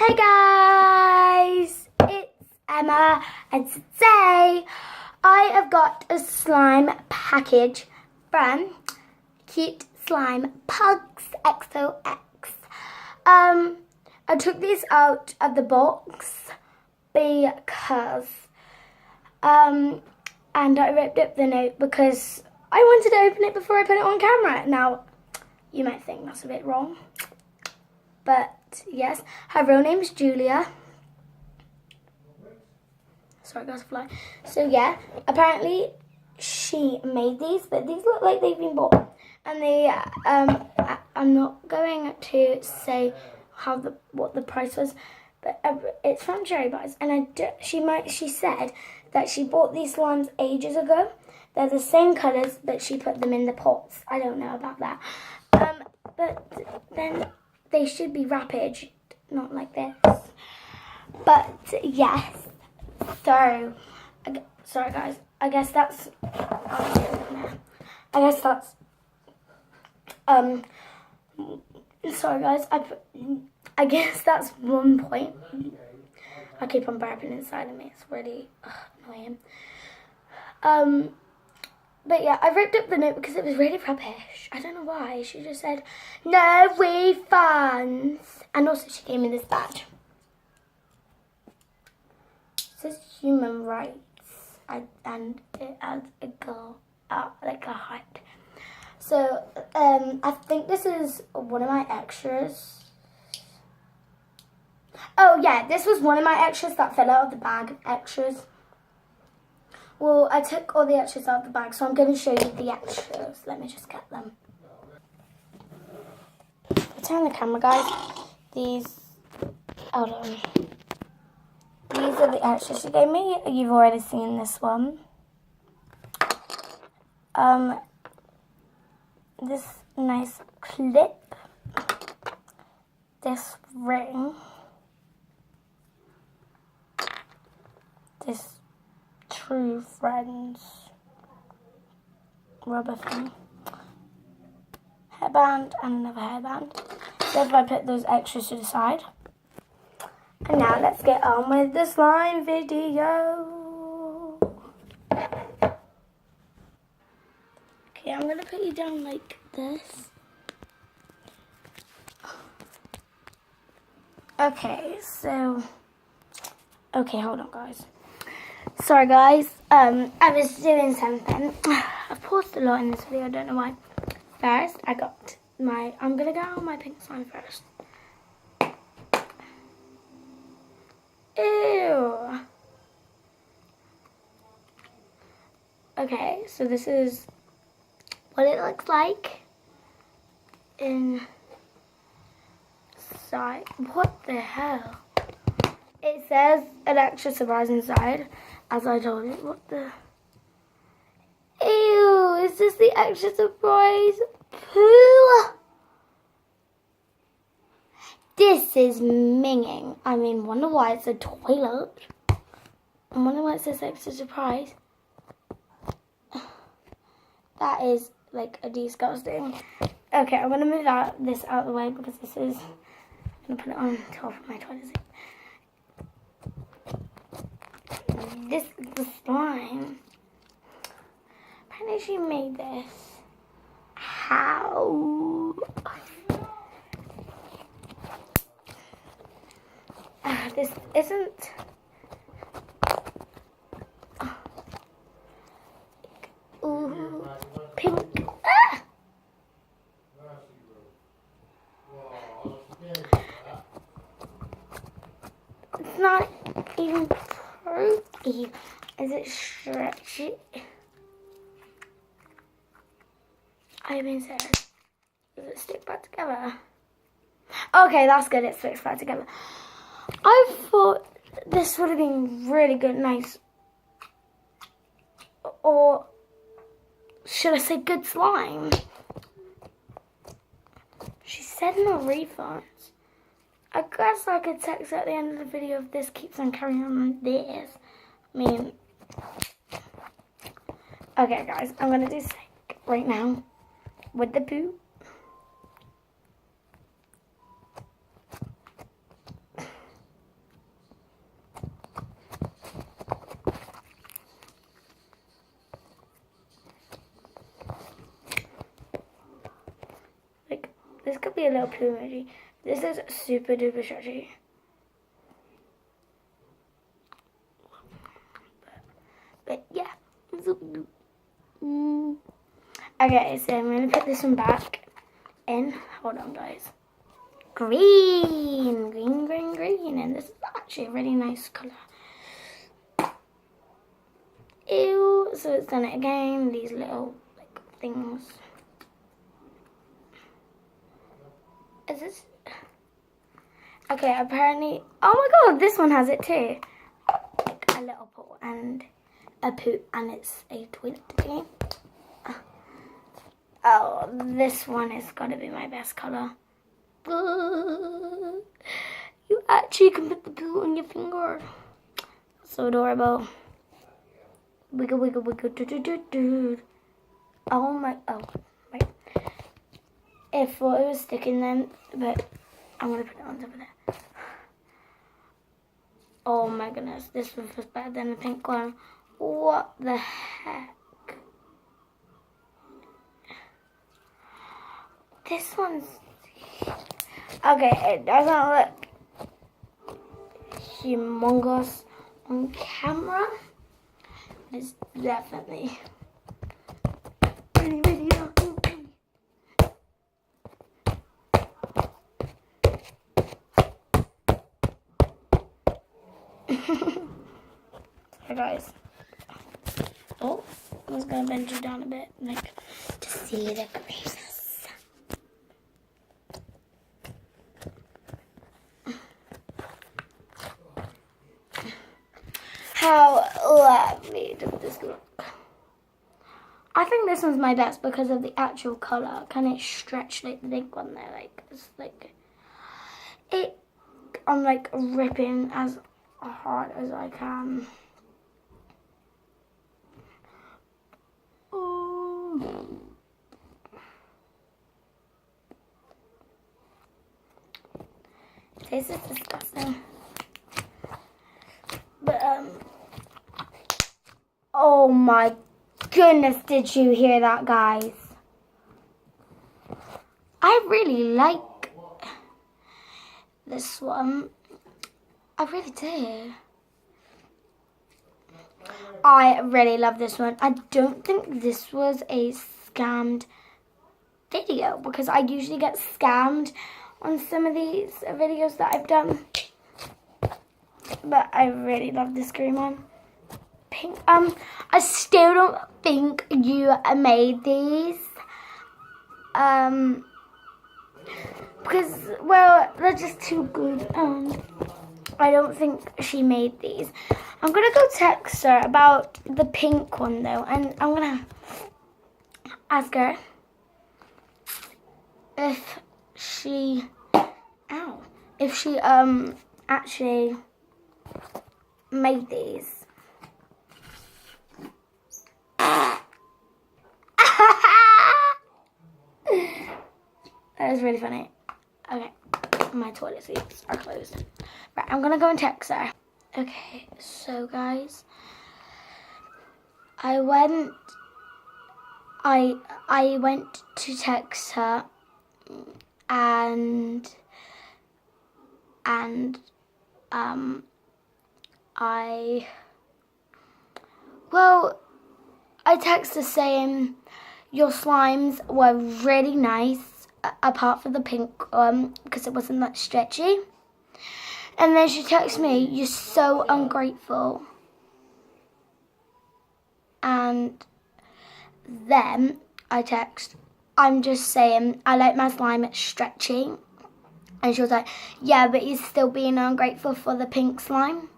Hey guys, it's Emma, and today I have got a slime package from Cute Slime Pugs XOX. I took these out of the box because and I ripped up the note because I wanted to open it before I put it on camera. Now, you might think that's a bit wrong, but yes, her real name is Julia. Sorry, guys, fly. So yeah, apparently she made these, but these look like they've been bought. And they, I'm not going to say what the price was, but it's from Cherry Bars. And she said that she bought these slimes ages ago. They're the same colours, but she put them in the pots. I don't know about that. But then they should be wrappage, not like this. But yes, so sorry guys. I guess that's sorry guys. I guess that's 1 point. I keep on burping inside of me. It's really annoying. But yeah, I ripped up the note because it was really rubbish. I don't know why. She just said, no refunds. And also she gave me this badge. It says human rights. And it has a girl, like a heart. So, I think this is one of my extras. Oh yeah, this was one of my extras that fell out of the bag of extras. Well, I took all the extras out of the bag, so I'm going to show you the extras. Let me just get them. Turn the camera, guys. Hold on. These are the extras she gave me. You've already seen this one. This nice clip. This ring. This True Friends rubber thing, hairband, and another hairband. So if I put those extras to the side. And now let's get on with the slime video. Okay, I'm gonna put you down like this. Okay, hold on guys. Sorry guys, I was doing something. I've paused a lot in this video, I don't know why. First, I'm gonna go on my pink slime first. Ew. Okay, so this is what it looks like inside. What the hell? It says an extra surprise inside, as I told you. What the? Ew, is this the extra surprise? Poo! This is minging. I mean, wonder why it's a toilet. I wonder why it says extra surprise. That is like a disgusting. Okay, I'm gonna move this out of the way because this is. I'm gonna put it on top of my toilet seat. This is the slime. Apparently she made this. How? This isn't. Ooh, pink. Ah! It's not even fruity. Is it stretchy? I mean, serious. Does it stick back together? Okay, that's good. It sticks back together. I thought this would have been really good, nice. Or should I say good slime? She said no refunds. I guess I could text at the end of the video if this keeps on carrying on like this. I mean, okay guys, I'm going to do sick right now with the poo. This could be a little poo emoji. This is super duper stretchy. But yeah. Okay, so I'm going to put this one back in. Hold on, guys. Green. Green, green, green. And this is actually a really nice colour. Ew. So it's done it again. These little things. Is this? Okay, apparently. Oh my god, this one has it too. Like a little pool and a poo, and it's a toilet thingy. Oh, this one is gotta be my best colour. You actually can put the poo on your finger. So adorable. Wiggle, wiggle, wiggle, do, do, do, do. Oh my, oh, right. I thought it was sticking then, but I'm gonna put it on top of there. Oh my goodness, this one feels better than the pink one. What the heck? This one's... Okay, it doesn't look humongous on camera. It's definitely really, really not. Hey guys. Oh, I was gonna bend you down a bit, like, to see the greenness. How lovely does this look? I think this one's my best because of the actual colour. Can it stretch like the big one there? Like, it's like, it, I'm like ripping as hard as I can. This is disgusting. But oh my goodness, did you hear that, guys? I really like this one. I really do. I really love this one. I don't think this was a scammed video because I usually get scammed on some of these videos that I've done. But I really love this green one. Pink. I still don't think you made these. Because, well, they're just too good. I don't think she made these. I'm going to go text her about the pink one, though. And I'm going to ask her if she, actually made these. That is really funny. Okay, my toilet seats are closed. Right, I'm gonna go and text her. Okay, so guys, I went to text her and I texted her saying your slimes were really nice, apart from the pink because it wasn't that stretchy. And then she texted me, you're so ungrateful. And then I text, I'm just saying, I like my slime, it's stretchy. And she was like, yeah, but you're still being ungrateful for the pink slime.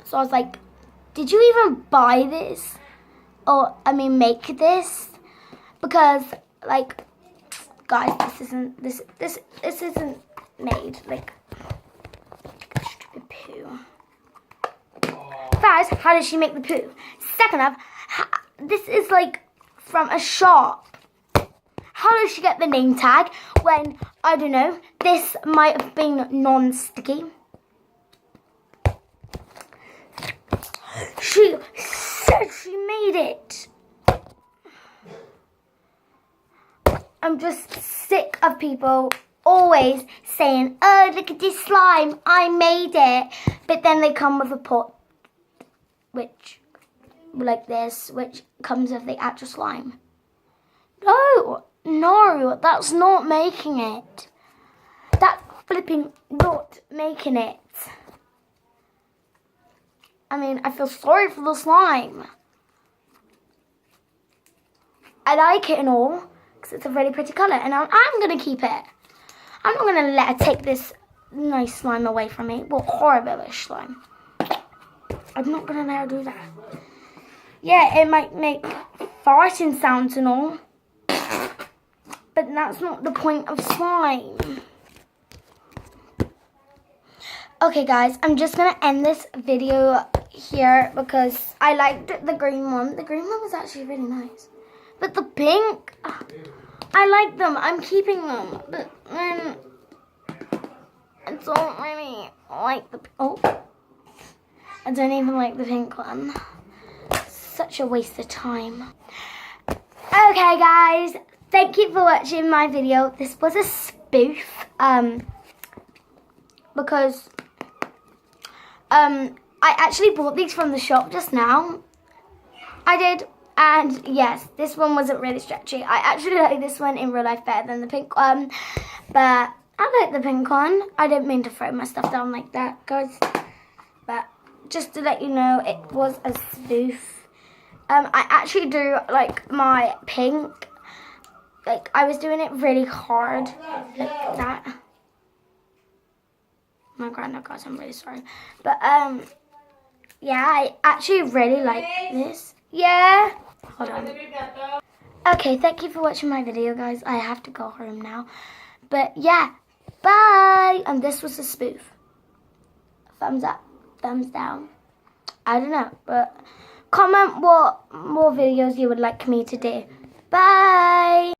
So I was like, did you even buy this? Or, make this? Because, like, guys, this isn't made, like, stupid poo. First, how did she make the poo? Second off, this is, like, from a shop. How did she get the name tag when, I don't know, this might have been non-sticky? She said she made it. I'm just sick of people always saying, oh, look at this slime, I made it. But then they come with a pot, which, like this, which comes with the actual slime. No, that's not making it. That's flipping not making it. I mean, I feel sorry for the slime. I like it and all, because it's a really pretty colour, and I'm going to keep it. I'm not going to let her take this nice slime away from me. Well, horrible-ish slime. I'm not going to let her do that. Yeah, it might make farting sounds and all, but that's not the point of slime. Okay, guys, I'm just going to end this video here because I liked the green one. The green one was actually really nice. But the pink, I like them. I'm keeping them. But I don't really like the... Oh, I don't even like the pink one. Such a waste of time. Okay, guys. Thank you for watching my video. This was a spoof. Because... I actually bought these from the shop just now. I did. And yes, this one wasn't really stretchy. I actually like this one in real life better than the pink one. But I like the pink one. I didn't mean to throw my stuff down like that, guys. But just to let you know, it was a spoof. I actually do like my pink. Like, I was doing it really hard. Like that. My granddad, guys, I'm really sorry. But, yeah, I actually really like this. Yeah. Hold on. Okay, thank you for watching my video, guys. I have to go home now. But, yeah. Bye. And this was a spoof. Thumbs up. Thumbs down. I don't know. But comment what more videos you would like me to do. Bye.